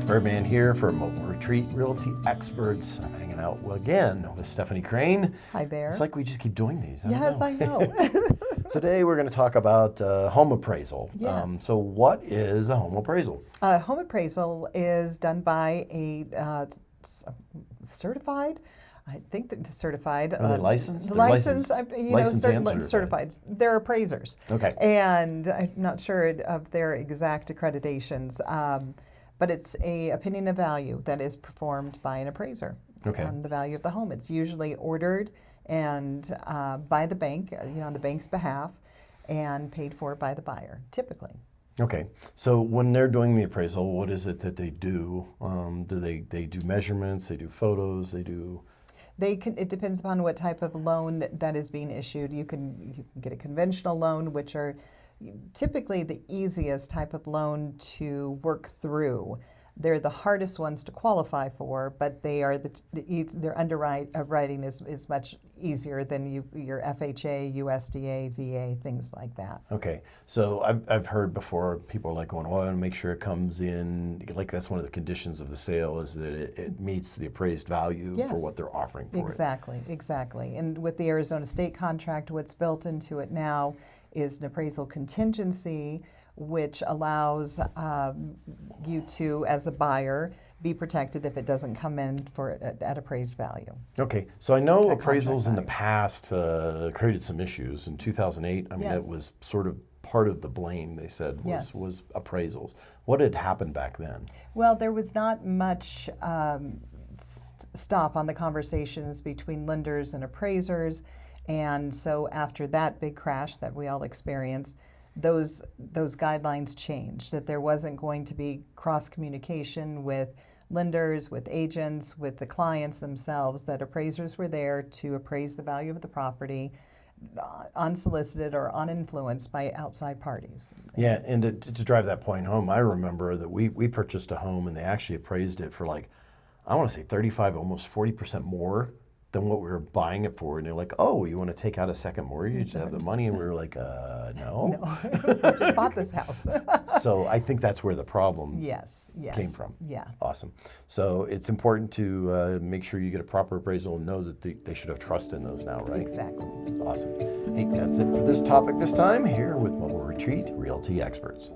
It's Birdman here for Mobile Retreat Realty Experts. I'm hanging out again with Stephanie Crain. Hi there. It's like we just keep doing these. Yes, I know. Today we're going to talk about home appraisal. Yes. So what is a home appraisal? Home appraisal is done by a certified, I think that certified. Are they licensed? The They're license, licensed and certified. They're appraisers. Okay. And I'm not sure of their exact accreditations, but it's a opinion of value that is performed by an appraiser on the value of the home. It's usually ordered and by the bank, on the bank's behalf, and paid for by the buyer, typically. Okay, so when they're doing the appraisal, what is it that they do? They do measurements? They do photos? They do? It depends upon what type of loan that is being issued. You can get a conventional loan, which are typically the easiest type of loan to work through. They're the hardest ones to qualify for, but they are their underwriting is much easier than your FHA, USDA, VA, things like that. Okay, so I've heard before people are like going, well, I want to make sure it comes in, like that's one of the conditions of the sale is that it meets the appraised value for what they're offering for it. Exactly. And with the Arizona State contract, what's built into it now is an appraisal contingency, which allows you to, as a buyer, be protected if it doesn't come in at appraised value. Okay, so I know appraisals in the past created some issues. In 2008, I mean, it was sort of part of the blame, they said, was appraisals. What had happened back then? Well, there was not much stop on the conversations between lenders and appraisers. And so after that big crash that we all experienced, those guidelines changed, that there wasn't going to be cross communication with lenders, with agents, with the clients themselves, that appraisers were there to appraise the value of the property unsolicited or uninfluenced by outside parties. Yeah, and to drive that point home, I remember that we purchased a home and they actually appraised it for I want to say 35, almost 40% more than what we were buying it for. And they're like, oh, you want to take out a second mortgage to have the money? And we were like, no. I just bought this house. So I think that's where the problem came from. Yeah. Awesome. So it's important to make sure you get a proper appraisal and know that they should have trust in those now, right? Exactly. Awesome. Hey, that's it for this topic this time here with Mobile Retreat Realty Experts.